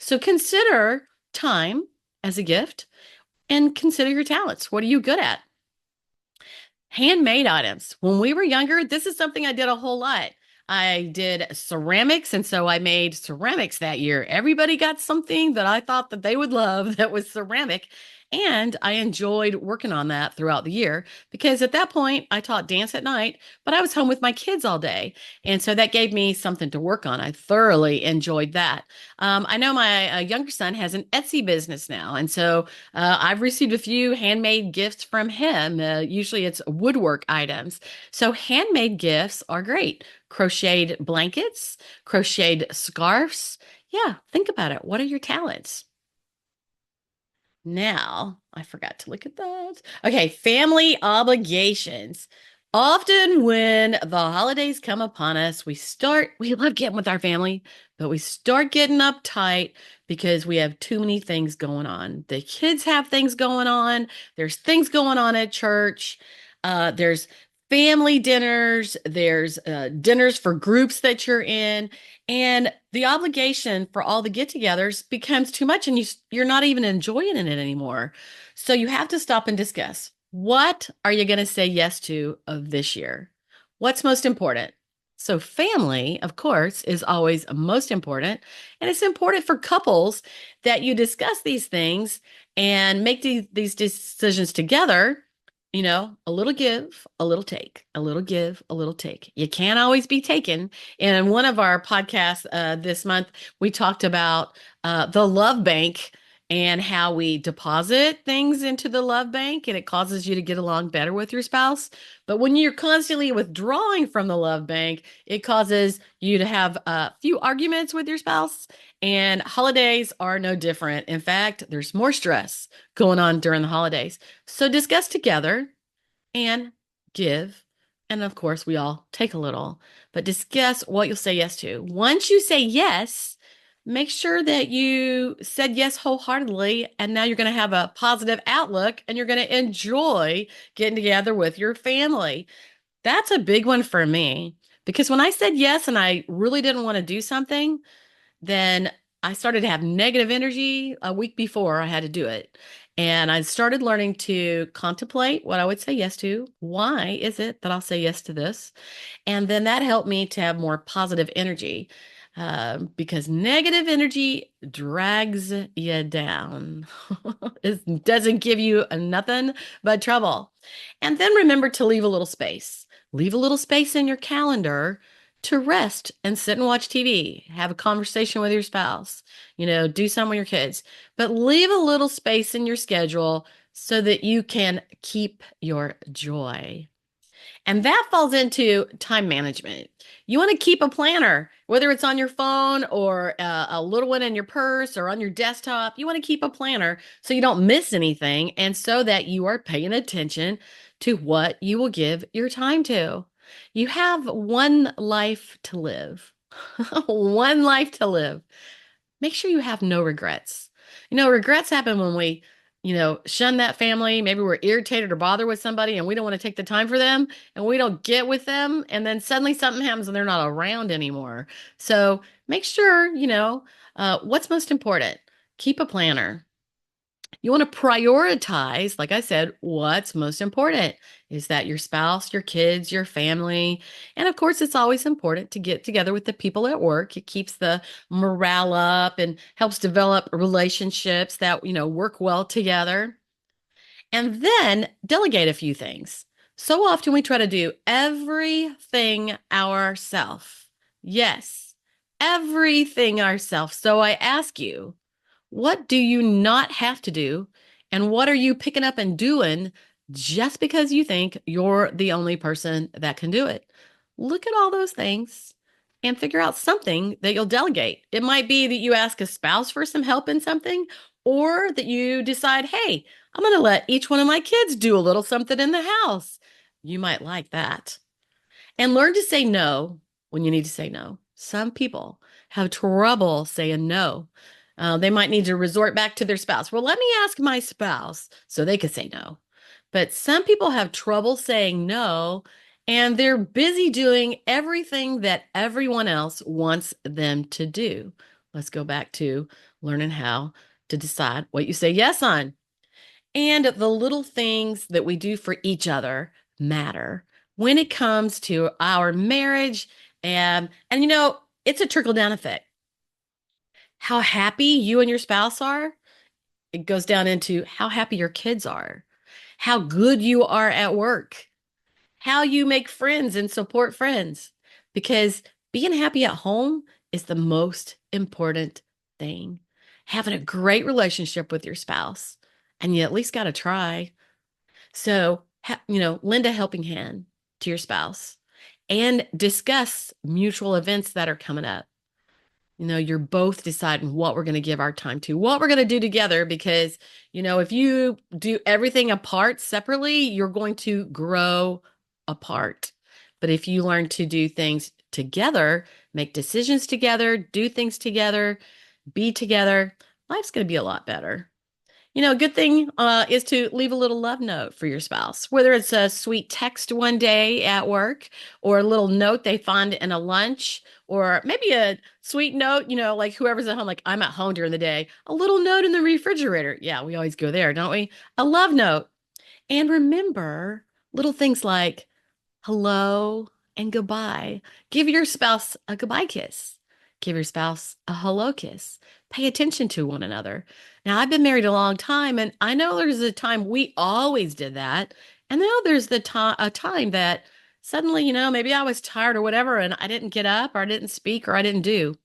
So consider time as a gift and consider your talents. What are you good at? Handmade items. When we were younger, this is something I did a whole lot. I did ceramics, and so I made ceramics that year. Everybody got something that I thought that they would love that was ceramic, and I enjoyed working on that throughout the year because at that point I taught dance at night, but I was home with my kids all day, and so that gave me something to work on. I thoroughly enjoyed that. I know my younger son has an Etsy business now, and so I've received a few handmade gifts from him. Usually it's woodwork items. So handmade gifts are great. Crocheted blankets, crocheted scarves. Yeah, think about it. What are your talents? Now, I forgot to look at that. Okay, family obligations. Often when the holidays come upon us, we love getting with our family, but we start getting uptight because we have too many things going on. The kids have things going on. There's things going on at church. There's family dinners. There's dinners for groups that you're in. And the obligation for all the get-togethers becomes too much, and you're not even enjoying it anymore. So you have to stop and discuss. What are you going to say yes to of this year? What's most important? So family, of course, is always most important, and it's important for couples that you discuss these things and make these decisions together. A little give, a little take, a little give, a little take. You can't always be taken. In one of our podcasts this month, we talked about the love bank and how we deposit things into the love bank and it causes you to get along better with your spouse. But when you're constantly withdrawing from the love bank, it causes you to have a few arguments with your spouse. And holidays are no different. In fact, there's more stress going on during the holidays. So discuss together and give. And of course, we all take a little, but discuss what you'll say yes to. Once you say yes, make sure that you said yes wholeheartedly. And now you're going to have a positive outlook and you're going to enjoy getting together with your family. That's a big one for me because when I said yes and I really didn't want to do something, then I started to have negative energy a week before I had to do it. And I started learning to contemplate what I would say yes to. Why is it that I'll say yes to this? And then that helped me to have more positive energy because negative energy drags you down. It doesn't give you nothing but trouble. And then remember to leave a little space. Leave a little space in your calendar to rest and sit and watch TV, have a conversation with your spouse, do something with your kids, but leave a little space in your schedule so that you can keep your joy. And that falls into time management. You want to keep a planner, whether it's on your phone or a little one in your purse or on your desktop. You want to keep a planner so you don't miss anything and so that you are paying attention to what you will give your time to. You have one life to live. One life to live. Make sure you have no regrets. Regrets happen when we, shun that family. Maybe we're irritated or bothered with somebody and we don't want to take the time for them and we don't get with them. And then suddenly something happens and they're not around anymore. So make sure, what's most important. Keep a planner. You want to prioritize, like I said, what's most important. Is that your spouse, your kids, your family? And of course, it's always important to get together with the people at work. It keeps the morale up and helps develop relationships that, work well together. And then delegate a few things. So often we try to do everything ourselves. Yes, everything ourselves. So I ask you, what do you not have to do? And what are you picking up and doing just because you think you're the only person that can do it? Look at all those things and figure out something that you'll delegate. It might be that you ask a spouse for some help in something, or that you decide, hey, I'm going to let each one of my kids do a little something in the house. You might like that. And learn to say no when you need to say no. Some people have trouble saying no. They might need to resort back to their spouse. Well, let me ask my spouse so they can say no. But some people have trouble saying no, and they're busy doing everything that everyone else wants them to do. Let's go back to learning how to decide what you say yes on. And the little things that we do for each other matter when it comes to our marriage. And it's a trickle down effect. How happy you and your spouse are, it goes down into how happy your kids are, how good you are at work, how you make friends and support friends. Because being happy at home is the most important thing. Having a great relationship with your spouse, and you at least got to try. So, lend a helping hand to your spouse and discuss mutual events that are coming up. You're both deciding what we're going to give our time to, what we're going to do together, because, if you do everything apart separately, you're going to grow apart. But if you learn to do things together, make decisions together, do things together, be together, life's going to be a lot better. A good thing is to leave a little love note for your spouse, whether it's a sweet text one day at work or a little note they find in a lunch, or maybe a sweet note, like whoever's at home, like I'm at home during the day, a little note in the refrigerator. Yeah, we always go there, don't we? A love note. And remember little things like hello and goodbye. Give your spouse a goodbye kiss. Give your spouse a hello kiss. Pay attention to one another. Now, I've been married a long time, and I know there's a time we always did that. And now there's a time that suddenly, maybe I was tired or whatever, and I didn't get up or I didn't speak or I didn't do.